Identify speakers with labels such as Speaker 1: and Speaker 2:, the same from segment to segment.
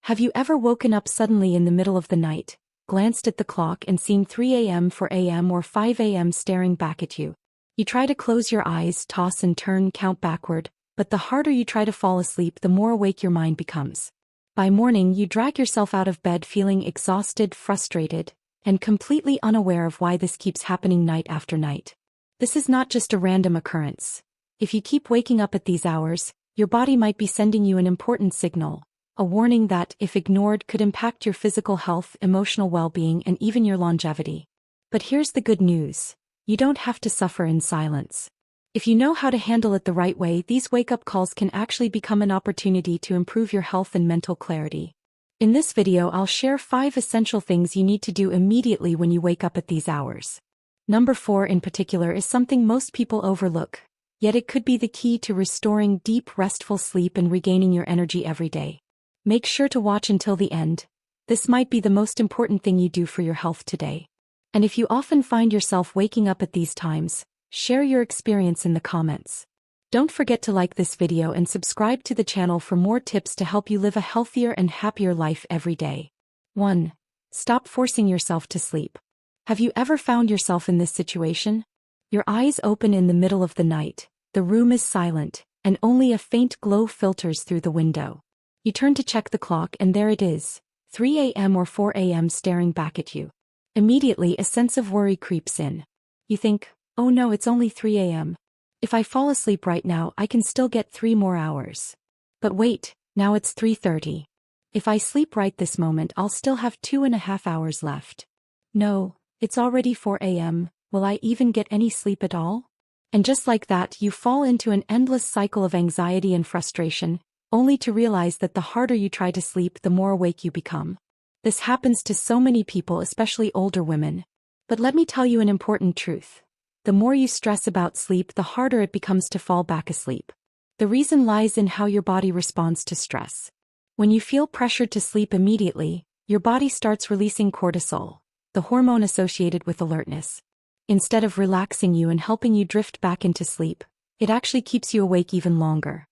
Speaker 1: Have you ever woken up suddenly in the middle of the night, glanced at the clock and seen 3 a.m., 4 a.m., or 5 a.m. staring back at you? You try to close your eyes, toss and turn, count backward, but the harder you try to fall asleep, the more awake your mind becomes. By morning, you drag yourself out of bed feeling exhausted, frustrated, and completely unaware of why this keeps happening night after night. This is not just a random occurrence. If you keep waking up at these hours, your body might be sending you an important signal. A warning that, if ignored, could impact your physical health, emotional well-being, and even your longevity. But here's the good news. You don't have to suffer in silence. If you know how to handle it the right way, these wake-up calls can actually become an opportunity to improve your health and mental clarity. In this video, I'll share 5 essential things you need to do immediately when you wake up at these hours. Number 4 in particular is something most people overlook, yet it could be the key to restoring deep, restful sleep and regaining your energy every day. Make sure to watch until the end. This might be the most important thing you do for your health today. And if you often find yourself waking up at these times, share your experience in the comments. Don't forget to like this video and subscribe to the channel for more tips to help you live a healthier and happier life every day. 1. Stop forcing yourself to sleep. Have you ever found yourself in this situation? Your eyes open in the middle of the night, the room is silent, and only a faint glow filters through the window. You turn to check the clock and there it is, 3 a.m. or 4 a.m. staring back at you. Immediately a sense of worry creeps in. You think, oh no, it's only 3 a.m. If I fall asleep right now, I can still get 3 more hours. But wait, now it's 3:30. If I sleep right this moment, I'll still have 2.5 hours left. No, it's already 4 a.m., will I even get any sleep at all? And just like that, you fall into an endless cycle of anxiety and frustration, only to realize that the harder you try to sleep, the more awake you become. This happens to so many people, especially older women. But let me tell you an important truth. The more you stress about sleep, the harder it becomes to fall back asleep. The reason lies in how your body responds to stress. When you feel pressured to sleep immediately, your body starts releasing cortisol, the hormone associated with alertness. Instead of relaxing you and helping you drift back into sleep, it actually keeps you awake even longer.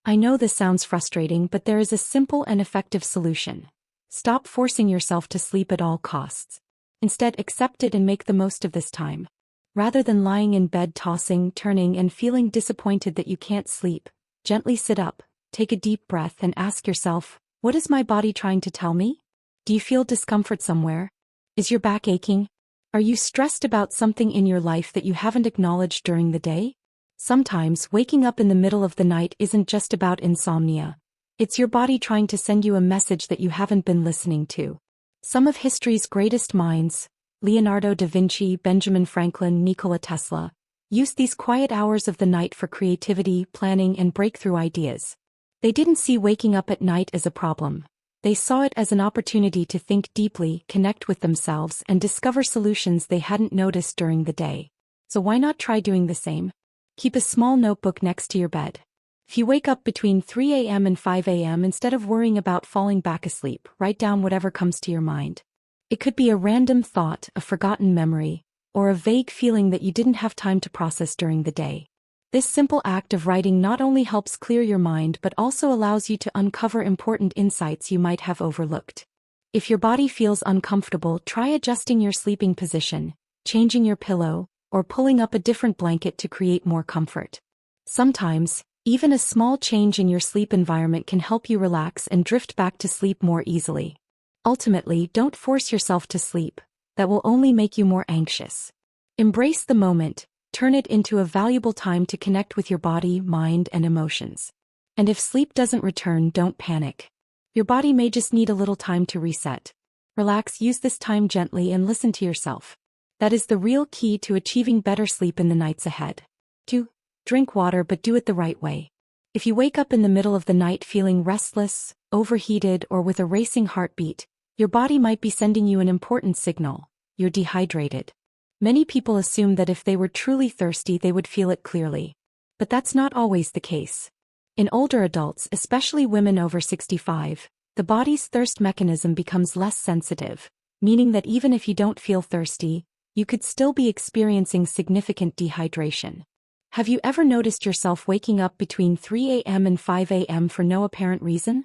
Speaker 1: I know this sounds frustrating, but there is a simple and effective solution. Stop forcing yourself to sleep at all costs. Instead, accept it and make the most of this time. Rather than lying in bed tossing, turning, and feeling disappointed that you can't sleep, gently sit up, take a deep breath and ask yourself, what is my body trying to tell me? Do you feel discomfort somewhere? Is your back aching? Are you stressed about something in your life that you haven't acknowledged during the day? Sometimes, waking up in the middle of the night isn't just about insomnia. It's your body trying to send you a message that you haven't been listening to. Some of history's greatest minds, Leonardo da Vinci, Benjamin Franklin, Nikola Tesla, used these quiet hours of the night for creativity, planning, and breakthrough ideas. They didn't see waking up at night as a problem. They saw it as an opportunity to think deeply, connect with themselves, and discover solutions they hadn't noticed during the day. So why not try doing the same? Keep a small notebook next to your bed. If you wake up between 3 a.m. and 5 a.m., instead of worrying about falling back asleep, write down whatever comes to your mind. It could be a random thought, a forgotten memory, or a vague feeling that you didn't have time to process during the day. This simple act of writing not only helps clear your mind but also allows you to uncover important insights you might have overlooked. If your body feels uncomfortable, try adjusting your sleeping position, changing your pillow, or pulling up a different blanket to create more comfort. Sometimes, even a small change in your sleep environment can help you relax and drift back to sleep more easily. Ultimately, don't force yourself to sleep. That will only make you more anxious. Embrace the moment, turn it into a valuable time to connect with your body, mind, and emotions. And if sleep doesn't return, don't panic. Your body may just need a little time to reset. Relax, use this time gently, and listen to yourself. That is the real key to achieving better sleep in the nights ahead. 2. Drink water, but do it the right way. If you wake up in the middle of the night feeling restless, overheated, or with a racing heartbeat, your body might be sending you an important signal. You're dehydrated. Many people assume that if they were truly thirsty, they would feel it clearly. But that's not always the case. In older adults, especially women over 65, the body's thirst mechanism becomes less sensitive, meaning that even if you don't feel thirsty, you could still be experiencing significant dehydration. Have you ever noticed yourself waking up between 3 a.m. and 5 a.m. for no apparent reason?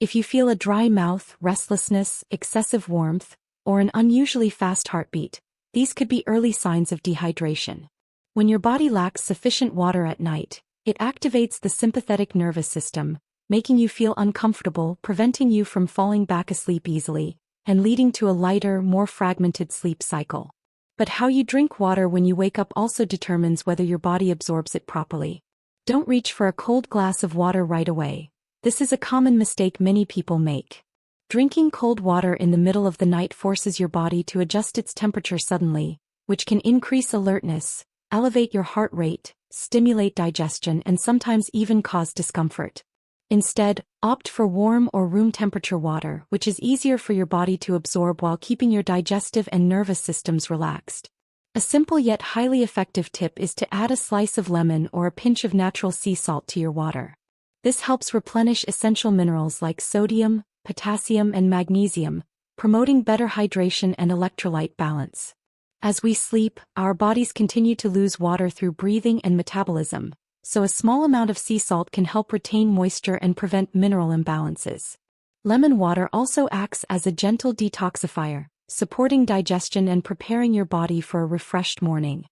Speaker 1: If you feel a dry mouth, restlessness, excessive warmth, or an unusually fast heartbeat, these could be early signs of dehydration. When your body lacks sufficient water at night, it activates the sympathetic nervous system, making you feel uncomfortable, preventing you from falling back asleep easily, and leading to a lighter, more fragmented sleep cycle. But how you drink water when you wake up also determines whether your body absorbs it properly. Don't reach for a cold glass of water right away. This is a common mistake many people make. Drinking cold water in the middle of the night forces your body to adjust its temperature suddenly, which can increase alertness, elevate your heart rate, stimulate digestion, and sometimes even cause discomfort. Instead, opt for warm or room temperature water, which is easier for your body to absorb while keeping your digestive and nervous systems relaxed. A simple yet highly effective tip is to add a slice of lemon or a pinch of natural sea salt to your water. This helps replenish essential minerals like sodium, potassium, and magnesium, promoting better hydration and electrolyte balance. As we sleep, our bodies continue to lose water through breathing and metabolism, so a small amount of sea salt can help retain moisture and prevent mineral imbalances. Lemon water also acts as a gentle detoxifier, supporting digestion and preparing your body for a refreshed morning.